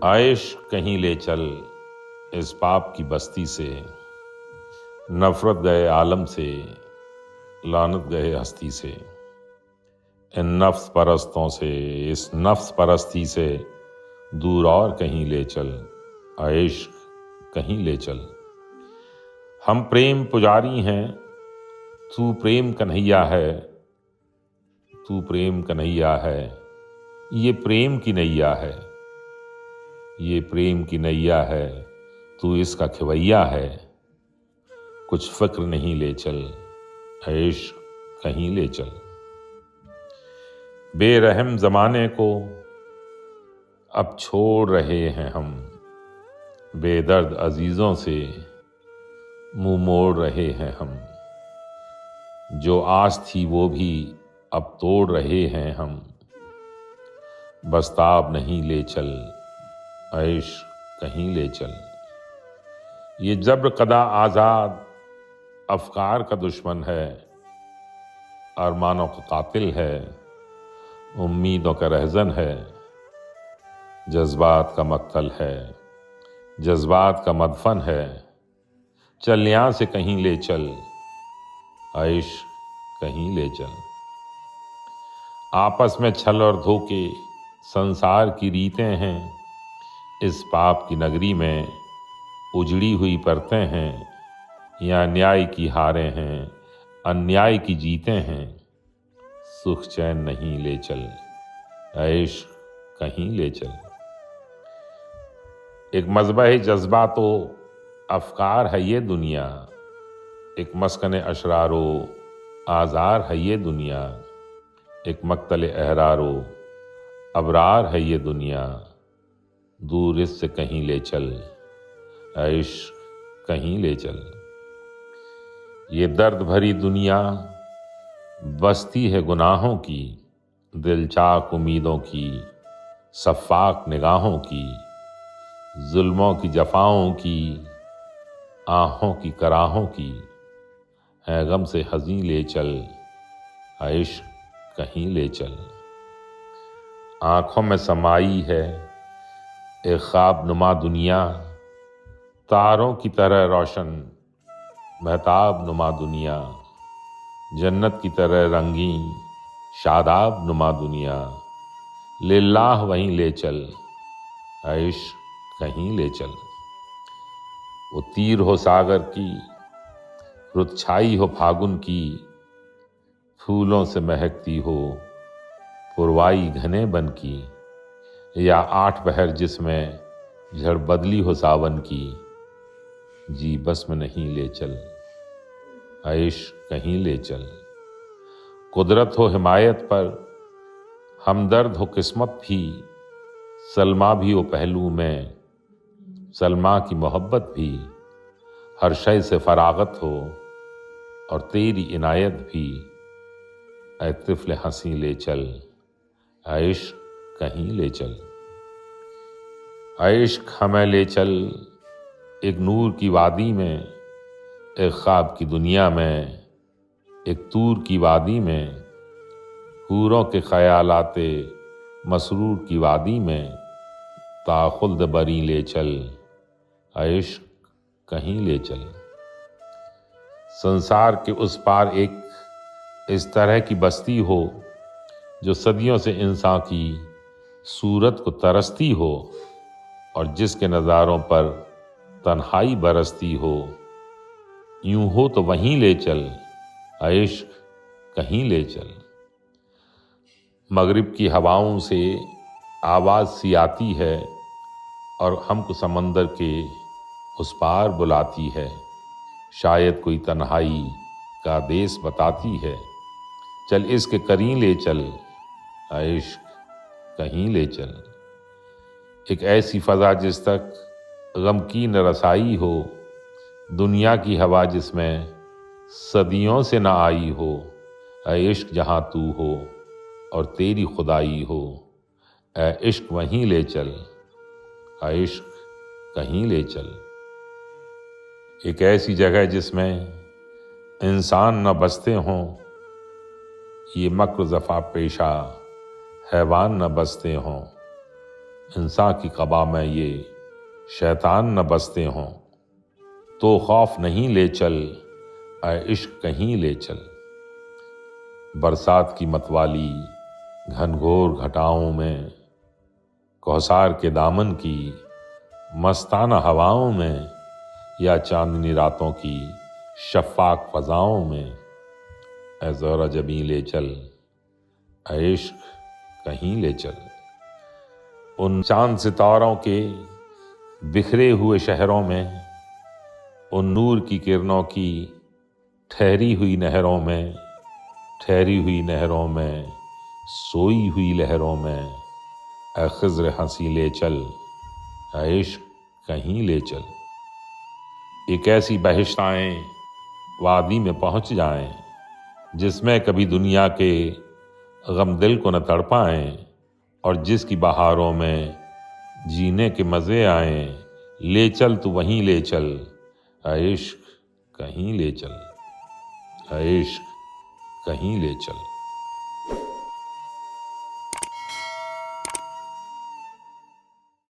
आयश कहीं ले चल इस पाप की बस्ती से, नफरत गए आलम से, लानत गए हस्ती से। इन नफ्स परस्तों से, इस नफ्स परस्ती से दूर और कहीं ले चल, आयश कहीं ले चल। हम प्रेम पुजारी हैं, तू प्रेम कन्हैया है, तू प्रेम कन्हैया है। ये प्रेम की नैया है, ये प्रेम की नैया है, तू इसका खिवैया है। कुछ फिक्र नहीं ले चल, ऐश कहीं ले चल। बेरहम जमाने को अब छोड़ रहे हैं हम, बेदर्द अजीजों से मुंह मोड़ रहे हैं हम। जो आस थी वो भी अब तोड़ रहे हैं हम। बस्ताब नहीं ले चल, ऐश कहीं ले चल। ये जब्र कदा आज़ाद अफकार का दुश्मन है, अरमानों का कातिल है, उम्मीदों का रहज़न है। जज्बात का मक्तल है, जज्बात का मदफन है। चल यहाँ से कहीं ले चल, ऐश कहीं ले चल। आपस में छल और धोखे संसार की रीतें हैं। इस पाप की नगरी में उजड़ी हुई परतें हैं। यहाँ न्याय की हारें हैं, अन्याय की जीतें हैं। सुख चैन नहीं ले चल, ऐश कहीं ले चल। एक मज़बह जज्बा तो अफकार है ये दुनिया, एक मस्कन अशरारो आज़ार है ये दुनिया। एक मक्तल अहरारो अबरार है ये दुनिया। दूर इससे कहीं ले चल, ऐश कहीं ले चल। ये दर्द भरी दुनिया बस्ती है गुनाहों की, दिलचाक उम्मीदों की, सफ़ाक निगाहों की। जुल्मों की जफ़ाओं की, आहों की कराहों की। है गम से हज़ीं ले चल, ऐश कहीं ले चल। आँखों में समाई है एक ख्वाब नुमा दुनिया, तारों की तरह रोशन महताब नुमा दुनिया। जन्नत की तरह रंगीन शादाब नुमा दुनिया। लिल्लाह वहीं ले चल, ऐश कहीं ले चल। वो तीर हो सागर की, रुत छाई हो फागुन की, फूलों से महकती हो पुरवाई घने बन की। या आठ पहर जिसमें झड़ बदली हो सावन की, जी बस में नहीं ले चल, ऐश कहीं ले चल। कुदरत हो हिमायत पर, हमदर्द हो किस्मत भी, सलमा भी हो पहलू में, सलमा की मोहब्बत भी। हर शय से फरागत हो और तेरी इनायत भी। ऐ तिफ़्ल हंसी ले चल, ऐश कहीं ले चल। इश्क हमें ले चल एक नूर की वादी में, एक ख्वाब की दुनिया में, एक तूर की वादी में। हूरों के ख्यालाते मसरूर की वादी में, ताखुल्द बरी ले चल, इश्क कहीं ले चल। संसार के उस पार एक इस तरह की बस्ती हो, जो सदियों से इंसान की सूरत को तरसती हो, और जिसके नज़ारों पर तन्हाई बरसती हो। यूं हो तो वहीं ले चल, इश्क कहीं ले चल। मगरिब की हवाओं से आवाज़ सी आती है, और हमको समंदर के उस पार बुलाती है। शायद कोई तन्हाई का देश बताती है। चल इसके करीं ले चल, इश्क कहीं ले चल। एक ऐसी फ़ज़ा जिस तक गम की न रसाई हो, दुनिया की हवा जिसमें सदियों से ना आई हो। ऐ इश्क जहाँ तू हो और तेरी खुदाई हो, ऐ इश्क वहीं ले चल, ऐ इश्क कहीं ले चल। एक ऐसी जगह जिसमें इंसान न बसते हों, ये मक्र ज़फ़ा पेशा हैवान न बसते हों। इंसान की क़बा में ये शैतान न बसते हों, तो खौफ नहीं ले चल ऐ इश्क कहीं ले चल। बरसात की मतवाली घनघोर घटाओं में, कौसार के दामन की मस्ताना हवाओं में, या चांदनी रातों की शफ़ाक फ़ज़ाओं में, ऐ ज़रा जबीं ले चल ऐ इश्क कहीं ले चल। उन चांद सितारों के बिखरे हुए शहरों में, उन नूर की किरणों की ठहरी हुई नहरों में, ठहरी हुई नहरों में सोई हुई लहरों में, ऐ ख़िज़्र हंसी ले चल ऐ इश्क कहीं ले चल। एक ऐसी बहिश्ताएँ वादी में पहुँच जाएं, जिसमें कभी दुनिया के गम दिल को न तड़पाएं, और जिसकी बहारों में जीने के मज़े आएं। ले चल तू वहीं ले चल ऐ इश्क कहीं ले चल, ऐ इश्क कहीं ले चल।